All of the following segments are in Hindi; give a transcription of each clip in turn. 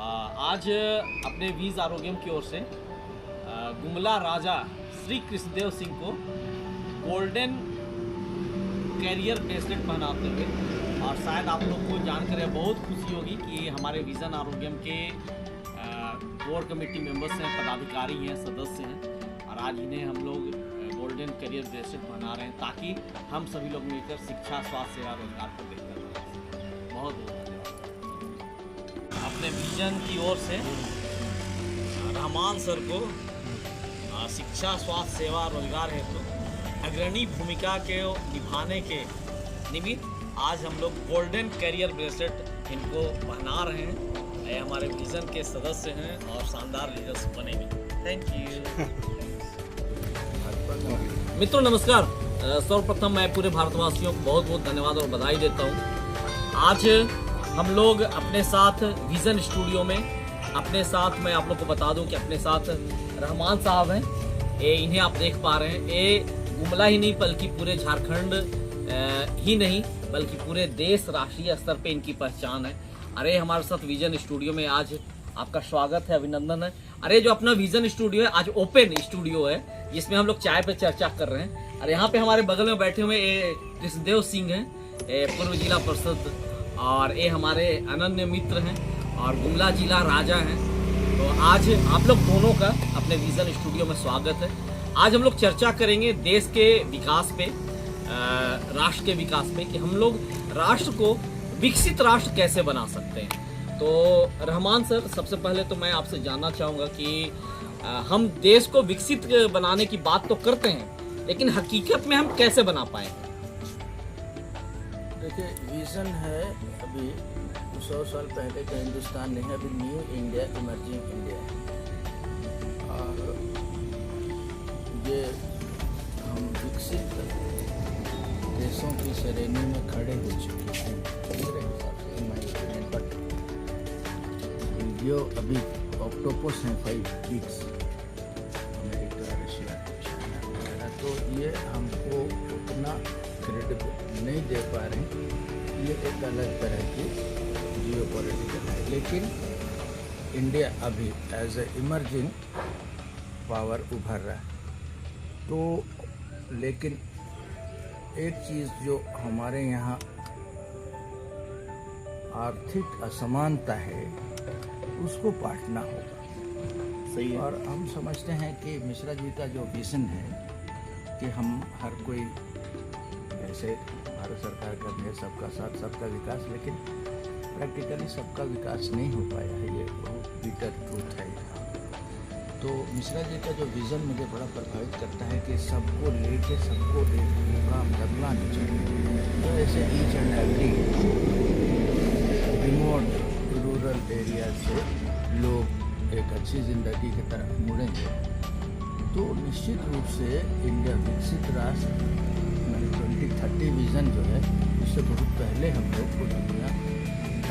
आज अपने वीज आरोग्यम की ओर से गुमला राजा श्री कृष्णदेव सिंह को गोल्डन कैरियर ब्रेसलेट पहनाते हुए, और शायद आप लोग को जानकर बहुत खुशी होगी कि हमारे विजन आरोग्यम के बोर्ड कमेटी मेंबर्स हैं, पदाधिकारी हैं, सदस्य हैं, और आज इन्हें हम लोग गोल्डन करियर ब्रेसलेट पहना रहे हैं ताकि हम सभी लोग मिलकर शिक्षा, स्वास्थ्य सेवा, रोजगार को बेहतर बनाएं। बहुत बहुत धन्यवाद। अपने विजन की ओर से रहमान सर को शिक्षा, स्वास्थ्य सेवा, रोजगार हेतु अग्रणी भूमिका के निभाने के निमित्त आज हम लोग गोल्डन करियर ब्रेसलेट इनको पहना रहे हैं। ये हमारे विजन के सदस्य हैं और शानदार लीडर्स बनेंगे। Thank you. मित्रों नमस्कार। सर्वप्रथम मैं पूरे भारतवासियों को बहुत बहुत धन्यवाद और बधाई देता हूँ। आज हम लोग अपने साथ विजन स्टूडियो में, अपने साथ मैं आप लोग को बता दूं कि अपने साथ रहमान साहब हैं। इन्हें आप देख पा रहे हैं। ये गुमला ही नहीं बल्कि पूरे झारखंड ही नहीं बल्कि पूरे देश, राष्ट्रीय स्तर पे इनकी पहचान है। अरे हमारे साथ विजन स्टूडियो में आज आपका स्वागत है, अभिनंदन है। अरे जो अपना विजन स्टूडियो है आज ओपन स्टूडियो है, जिसमें हम लोग चाय पे चर्चा कर रहे हैं। और यहाँ पे हमारे बगल में बैठे हुए कृष्णदेव सिंह हैं, पूर्व जिला परिषद, और ये हमारे अनन्य मित्र हैं और गुमला जिला राजा हैं। तो आज आप लोग दोनों का अपने विजन स्टूडियो में स्वागत है। आज हम लोग चर्चा करेंगे देश के विकास पे, राष्ट्र के विकास पे, कि हम लोग राष्ट्र को विकसित राष्ट्र कैसे बना सकते हैं। तो रहमान सर, सबसे पहले तो मैं आपसे जानना चाहूँगा कि हम देश को विकसित बनाने की बात तो करते हैं, लेकिन हकीकत में हम कैसे बना पाएंगे? देखिए, विजन है अभी 100 साल पहले का हिंदुस्तान नहीं है, अभी न्यू इंडिया, इमर्जिंग इंडिया है। और ये हम विकसित देशों की श्रेणी में खड़े हो चुके हैं मेरे हिसाब से, इन माय ओपिनियन। बट जो अभी ऑक्टोपस हैं 5 वीक्स, अमेरिका, रशिया, चाइना वगैरह, तो ये हमको उतना क्रेडिट नहीं दे पा रहे हैं। ये एक अलग तरह की जियोपॉलिटिकल है। लेकिन इंडिया अभी एज ए इमर्जिंग पावर उभर रहा है। तो लेकिन एक चीज़ जो हमारे यहाँ आर्थिक असमानता है, उसको पाटना होगा। सही है। और हम समझते हैं कि मिश्रा जी का जो विज़न है कि हम हर कोई, ऐसे भारत सरकार का भी है सबका साथ सबका विकास, लेकिन प्रैक्टिकली सबका विकास नहीं हो पाया है। ये बहुत बिटर ट्रूथ है। तो मिश्रा जी का जो विज़न मुझे बड़ा प्रभावित करता है कि सबको लेके सबको एक प्रोग्राम बदलाना चाहिए। तो ऐसे each and every remote rural area से लोग एक अच्छी ज़िंदगी की तरफ मुड़ेंगे, तो निश्चित रूप से इंडिया विकसित राष्ट्र, 2030 विज़न जो है, उससे बहुत पहले हम लोग को दुनिया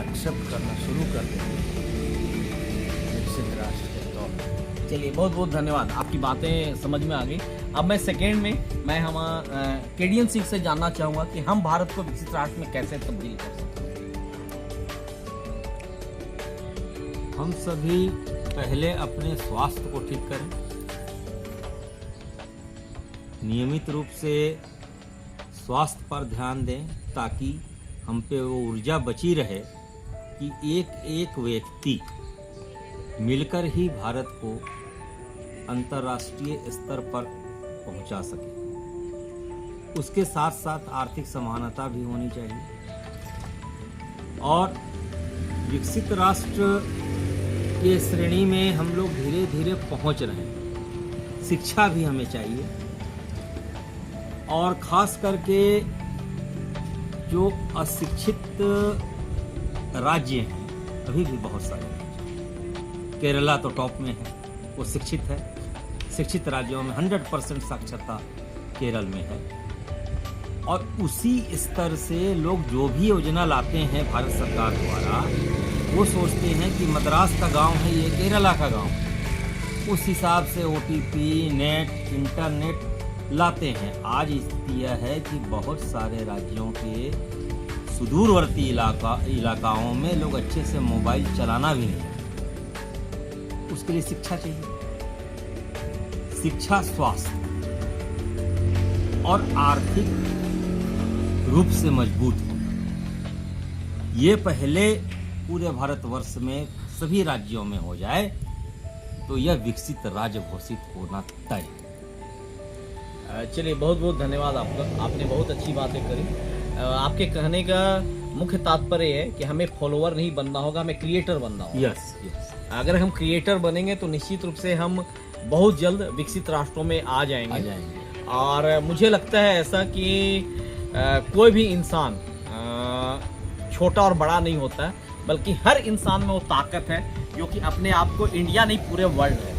एक्सेप्ट करना शुरू कर देंगे विकसित राष्ट्र के तौर पर। चलिए, बहुत बहुत धन्यवाद, आपकी बातें समझ में आ गई। अब मैं सेकेंड में मैं हम केडियन सिंह से जानना चाहूँगा कि हम भारत को विकसित राष्ट्र में कैसे तब्दील कर सकते हैं। हम सभी पहले अपने स्वास्थ्य को ठीक करें, नियमित रूप से स्वास्थ्य पर ध्यान दें ताकि हम पे वो ऊर्जा बची रहे कि एक एक व्यक्ति मिलकर ही भारत को अंतर्राष्ट्रीय स्तर पर पहुंचा सके। उसके साथ साथ आर्थिक समानता भी होनी चाहिए। और विकसित राष्ट्र के श्रेणी में हम लोग धीरे धीरे पहुंच रहे हैं। शिक्षा भी हमें चाहिए, और ख़ास करके जो अशिक्षित राज्य हैं, अभी भी बहुत सारे राज्य, केरला तो टॉप में है, वो शिक्षित है। शिक्षित राज्यों में 100% साक्षरता केरल में है। और उसी स्तर से लोग जो भी योजना लाते हैं भारत सरकार द्वारा, वो सोचते हैं कि मद्रास का गांव है ये केरला का गांव है। उस हिसाब से OTP, नेट, इंटरनेट लाते हैं। आज स्थिति यह है कि बहुत सारे राज्यों के सुदूरवर्ती इलाकाओं में लोग अच्छे से मोबाइल चलाना भी नहीं। उसके लिए शिक्षा चाहिए। शिक्षा, स्वास्थ्य और आर्थिक रूप से मजबूत होना, ये पहले पूरे भारतवर्ष में सभी राज्यों में हो जाए तो यह विकसित राज्य घोषित होना तय। चलिए, बहुत बहुत धन्यवाद आपका, आपने बहुत अच्छी बातें करी। आपके कहने का मुख्य तात्पर्य है कि हमें फॉलोअर नहीं बनना होगा, हमें क्रिएटर बनना होगा। Yes yes. अगर हम क्रिएटर बनेंगे तो निश्चित रूप से हम बहुत जल्द विकसित राष्ट्रों में आ जाएंगे। और मुझे लगता है ऐसा कि कोई भी इंसान छोटा और बड़ा नहीं होता है, बल्कि हर इंसान में वो ताकत है जो कि अपने आप को, इंडिया नहीं पूरे वर्ल्ड है,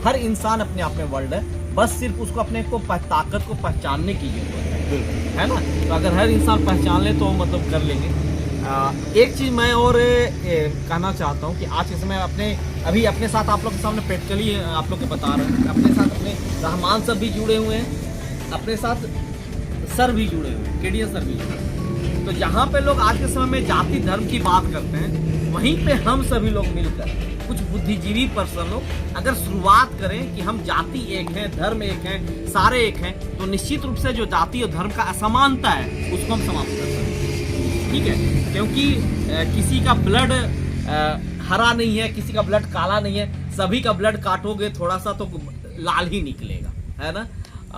हर इंसान अपने आप में वर्ल्ड है, बस सिर्फ उसको अपने को ताकत को पहचानने की जरूरत है ना। तो अगर हर इंसान पहचान ले तो मतलब कर लेंगे। एक चीज़ मैं और कहना चाहता हूँ कि आज के समय अभी अपने साथ आप लोग के सामने प्रैक्टिकली आप लोग को बता रहे हैं, अपने साथ अपने रहमान सर भी जुड़े हुए हैं, अपने साथ सर भी जुड़े हुए हैं, केडीएस सर भी जुड़े हुए हैं। तो जहाँ पे लोग आज के समय में जाति धर्म की बात करते हैं, वहीं पे हम सभी लोग मिलकर, कुछ बुद्धिजीवी पर्सन लोग अगर शुरुआत करें कि हम जाति एक है, धर्म एक है, सारे एक हैं, तो निश्चित रूप से जो जाति और धर्म का असमानता है उसको हम समाप्त कर सकते हैं। ठीक है, क्योंकि किसी का ब्लड हरा नहीं है, किसी का ब्लड काला नहीं है, सभी का ब्लड काटोगे थोड़ा सा तो लाल ही निकलेगा, है ना।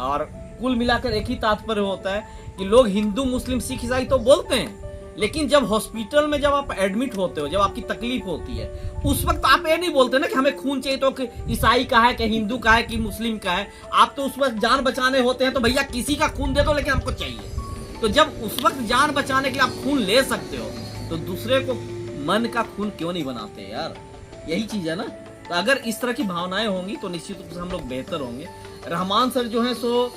और कुल मिलाकर एक ही तात्पर्य होता है कि लोग हिंदू, मुस्लिम, सिख, ईसाई तो बोलते हैं, लेकिन जब हॉस्पिटल में जब आप एडमिट होते हो, जब आपकी तकलीफ होती है, उस वक्त आप ये नहीं बोलते ना कि हमें खून चाहिए, तो कि ईसाई का है कि हिंदू का है कि मुस्लिम का है। आप तो उस वक्त जान बचाने होते हैं तो भैया किसी का खून दे दो, लेकिन हमको चाहिए। तो जब उस वक्त जान बचाने के लिए आप खून ले सकते हो, तो दूसरे को मन का खून क्यों नहीं बनाते यार? यही चीज है ना। तो अगर इस तरह की भावनाएं होंगी तो निश्चित रूप से हम लोग बेहतर होंगे। रहमान सर जो है सो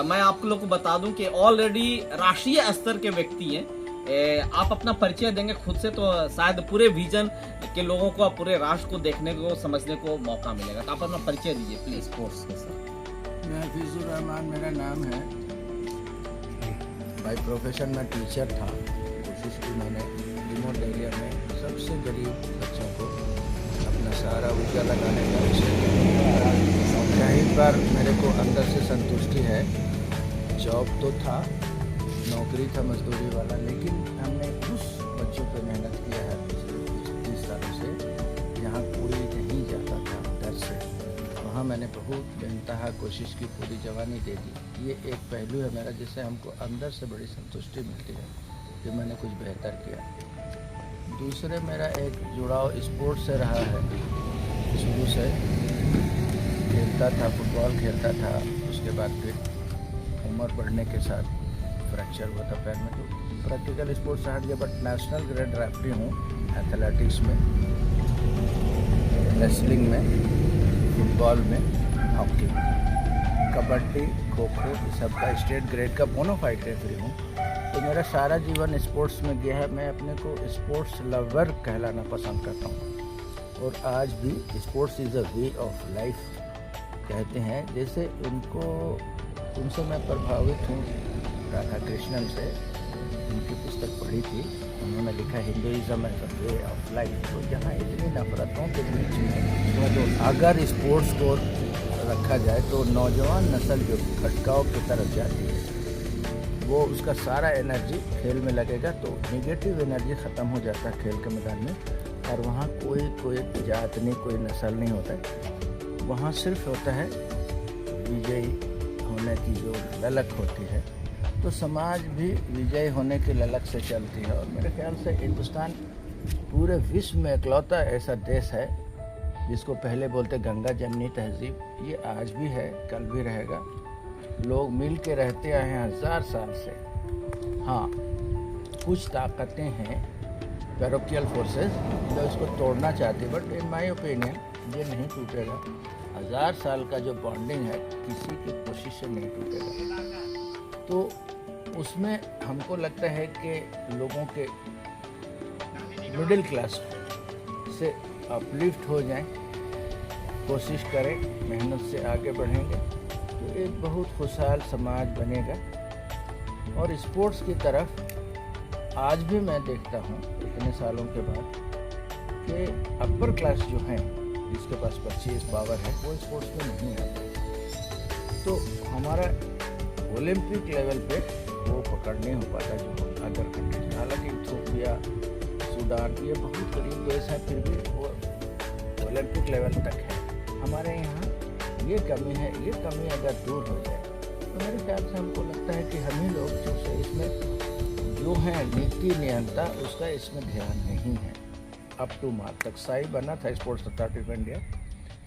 मैं आप लोग को बता दूं कि ऑलरेडी राष्ट्रीय स्तर के व्यक्ति हैं। आप अपना परिचय देंगे खुद से तो शायद पूरे विजन के लोगों को, पूरे राष्ट्र को देखने को, समझने को मौका मिलेगा। तो आप अपना परिचय दीजिए प्लीज कोर्स के साथ। मैं हफीजुर रहमान मेरा नाम है। बाय प्रोफेशन मैं टीचर था। कोशिश की मैंने रिमोट एरिया में सबसे गरीब बच्चों को अपना सारा ऊर्जा लगाने का कहीं पर मेरे को अंदर से संतुष्टि है। जॉब तो था, नौकरी था मजदूरी वाला, लेकिन हमने उस बच्चों पे मेहनत किया है 30 सालों से, जहाँ कोई नहीं जाता था डर से, वहाँ मैंने बहुत बेनतहा कोशिश की, पूरी जवानी दे दी। ये एक पहलू है मेरा जिससे हमको अंदर से बड़ी संतुष्टि मिलती है कि मैंने कुछ बेहतर किया। दूसरे मेरा एक जुड़ाव स्पोर्ट्स से रहा है। शुरू से खेलता था, फुटबॉल खेलता था, उसके बाद फिर उम्र बढ़ने के साथ फ्रैक्चर हुआ था पैर में, तो प्रैक्टिकल स्पोर्ट्स हट गया। बट नेशनल ग्रेड रेफरी हूँ एथलेटिक्स में, रेसलिंग में, फुटबॉल में, हॉकी, कबड्डी, खो खो, सबका स्टेट ग्रेड का बोनाफाइड रेफरी हूँ। तो मेरा सारा जीवन स्पोर्ट्स में गया है। मैं अपने को स्पोर्ट्स लवर कहलाना पसंद करता हूँ, और आज भी sports is a way of life कहते हैं। जैसे उनसे मैं प्रभावित हूँ, राधा कृष्णन से, उनकी पुस्तक पढ़ी थी, उन्होंने लिखा Hinduism as a way of life. तो जहाँ इतनी नफरतों के बीच में तो अगर स्पोर्ट्स को रखा जाए तो नौजवान नस्ल जो खटकाव की तरफ जाती है, वो उसका सारा एनर्जी खेल में लगेगा, तो नेगेटिव एनर्जी ख़त्म हो जाता है खेल के मैदान में। और वहाँ कोई जात नहीं, कोई नस्ल नहीं होता है, वहाँ सिर्फ होता है विजयी होने की जो ललक होती है। तो समाज भी विजयी होने की ललक से चलती है। और मेरे ख्याल से हिंदुस्तान पूरे विश्व में इकलौता ऐसा देश है जिसको पहले बोलते गंगा जमनी तहजीब। ये आज भी है, कल भी रहेगा। लोग मिल के रहते आए हैं 1000 साल से। हाँ, कुछ ताकतें हैं, पैरोकियल फोर्सेस, जो इसको तोड़ना चाहती है, बट इन माय ओपिनियन ये नहीं टूटेगा। 1000 साल का जो बॉन्डिंग है किसी की कोशिश से नहीं टूटेगा। तो उसमें हमको लगता है कि लोगों के मिडिल क्लास से अपलिफ्ट हो जाएं, कोशिश करें, मेहनत से आगे बढ़ेंगे तो एक बहुत खुशहाल समाज बनेगा। और स्पोर्ट्स की तरफ आज भी मैं देखता हूँ इतने सालों के बाद कि अपर क्लास जो हैं, जिसके पास परचेज पावर है वो स्पोर्ट्स में नहीं आता। तो हमारा ओलंपिक लेवल पे वो पकड़ नहीं हो पाता जो अदर कंट्रीज। हालांकि इथियोपिया, सूडान ये बहुत गरीब देश है, फिर भी वो ओलंपिक लेवल तक है। हमारे यहाँ ये कमी है। ये कमी अगर दूर हो जाए तो मेरे ख्याल से हमको लगता है कि हम ही लोग जो से इसमें जो है नीति नियंत्रण उसका इसमें ध्यान नहीं है। अप टू मार्क तक साई बना था स्पोर्ट्स अथॉरिटी ऑफ इंडिया,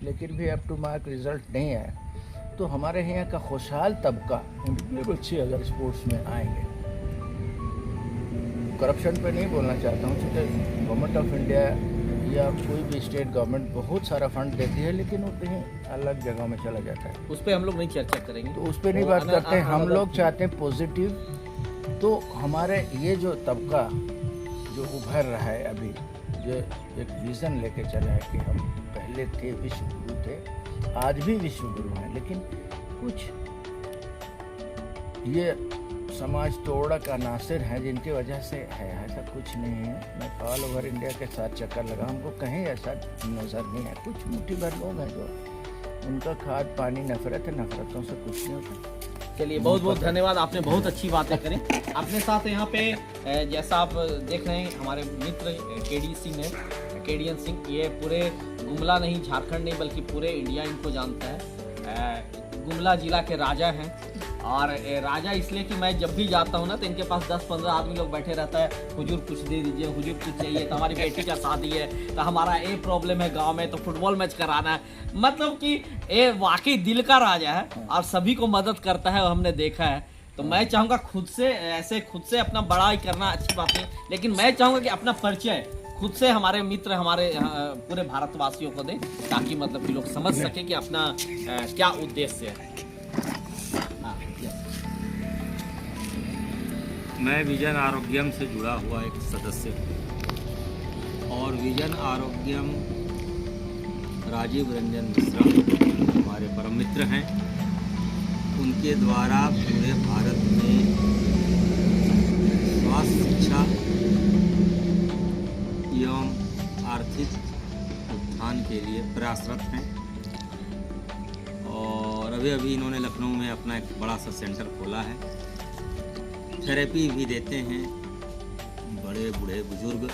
लेकिन भी अप टू मार्क रिजल्ट नहीं आया। तो हमारे यहाँ का खुशहाल तबका, उनके बच्चे अगर स्पोर्ट्स में आएंगे, करप्शन पे नहीं बोलना चाहता हूँ क्योंकि गवर्नमेंट ऑफ इंडिया या कोई भी स्टेट गवर्नमेंट बहुत सारा फंड देती है, लेकिन वो कहीं अलग जगह में चला जाता है। उस पर हम लोग नहीं चर्चा करेंगे, तो उस पर नहीं बात करते हैं। हम लोग चाहते हैं पॉजिटिव। तो हमारे ये जो तबका जो उभर रहा है अभी, जो एक विज़न लेके चला है कि हम पहले थे विश्व गुरु थे, आज भी विश्व गुरु हैं, लेकिन कुछ ये समाज तोड़ का नासिर है जिनकी वजह से है, ऐसा कुछ नहीं है। मैं ऑल ओवर इंडिया के साथ चक्कर लगा, हमको कहीं ऐसा नज़र नहीं है। कुछ मुट्ठी भर लोग हैं जो उनका खाद पानी नफरत है, नफरतों से कुछ नहीं होता। चलिए बहुत बहुत धन्यवाद, आपने बहुत अच्छी बातें करी। अपने साथ यहाँ पे जैसा आप देख रहे हैं हमारे मित्र केडी सिंह है, केडियन सिंह। ये पूरे गुमला नहीं, झारखंड नहीं, बल्कि पूरे इंडिया इनको जानता है। गुमला जिला के राजा हैं, और राजा इसलिए कि मैं जब भी जाता हूँ ना तो इनके पास 10-15 आदमी लोग बैठे रहता है। हुजूर कुछ दे दीजिए, हुजूर कुछ चाहिए, तो हमारी बेटी का शादी है, तो हमारा ये प्रॉब्लम है गांव में, तो फुटबॉल मैच कराना है। मतलब कि ये वाकई दिल का राजा है और सभी को मदद करता है, हमने देखा है। तो मैं चाहूँगा खुद से अपना बड़ाई करना अच्छी बात नहीं, लेकिन मैं चाहूँगा कि अपना परिचय खुद से हमारे मित्र, हमारे पूरे भारतवासियों को दें, ताकि मतलब कि लोग समझ सके कि अपना क्या उद्देश्य है। मैं विजन आरोग्यम से जुड़ा हुआ एक सदस्य हूँ, और विजन आरोग्यम राजीव रंजन मिश्रा हमारे परम मित्र हैं। उनके द्वारा पूरे भारत में स्वास्थ्य, शिक्षा एवं आर्थिक उत्थान के लिए प्रयासरत हैं। और अभी इन्होंने लखनऊ में अपना एक बड़ा सा सेंटर खोला है। थेरेपी भी देते हैं। बड़े बूढ़े बुजुर्ग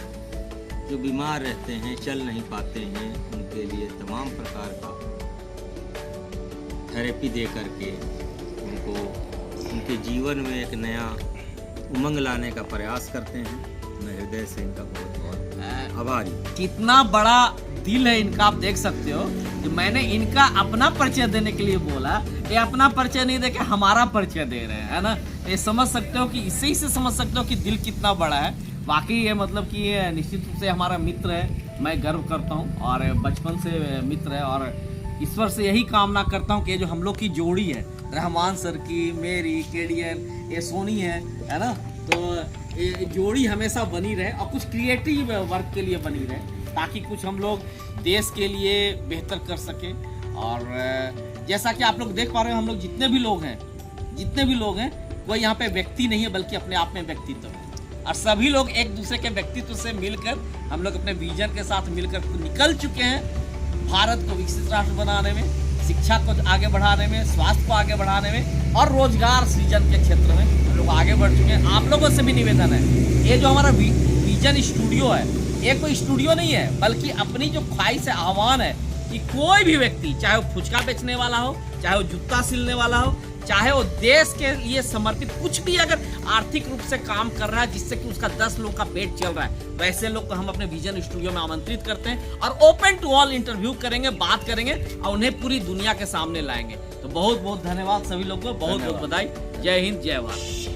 जो बीमार रहते हैं, चल नहीं पाते हैं, उनके लिए तमाम प्रकार का थेरेपी दे करके उनको उनके जीवन में एक नया उमंग लाने का प्रयास करते हैं। मैं हृदय से इनका बहुत बहुत आभारी। कितना बड़ा दिल है इनका, आप देख सकते हो कि मैंने इनका अपना परिचय देने के लिए बोला। ये अपना परिचय नहीं देके हमारा परिचय दे रहे हैं, है ना। ये समझ सकते हो कि इससे ही से समझ सकते हो कि दिल कितना बड़ा है। वाकई ये मतलब कि ये निश्चित रूप से हमारा मित्र है। मैं गर्व करता हूँ और बचपन से मित्र है, और ईश्वर से यही कामना करता हूँ कि जो हम लोग की जोड़ी है, रहमान सर की, मेरी, केडियन, ये सोनी है ना, तो ये जोड़ी हमेशा बनी रहे और कुछ क्रिएटिव वर्क के लिए बनी रहे, ताकि कुछ हम लोग देश के लिए बेहतर कर सकें। और जैसा कि आप लोग देख पा रहे हो, हम लोग जितने भी लोग हैं कोई यहाँ पे व्यक्ति नहीं है, बल्कि अपने आप में व्यक्तित्व है। और सभी लोग एक दूसरे के व्यक्तित्व से मिलकर, हम लोग अपने विजन के साथ मिलकर निकल चुके हैं भारत को विकसित राष्ट्र बनाने में, शिक्षा को आगे बढ़ाने में, स्वास्थ्य को आगे बढ़ाने में, और रोजगार सृजन के क्षेत्र में हम लोग आगे बढ़ चुके हैं। आप लोगों से भी निवेदन है, ये जो हमारा विजन स्टूडियो है, ये कोई स्टूडियो नहीं है, बल्कि अपनी जो ख्वाहिश है, आह्वान है कि कोई भी व्यक्ति, चाहे वो फुचका बेचने वाला हो, चाहे वो जूता सिलने वाला हो, चाहे वो देश के लिए समर्पित कुछ भी अगर आर्थिक रूप से काम कर रहा है जिससे कि उसका 10 लोग का पेट चल रहा है, वैसे लोग को हम अपने विजन स्टूडियो में आमंत्रित करते हैं और ओपन टू ऑल इंटरव्यू करेंगे, बात करेंगे और उन्हें पूरी दुनिया के सामने लाएंगे। तो बहुत बहुत धन्यवाद सभी लोगों को, बहुत बहुत बधाई। जय हिंद, जय भारत।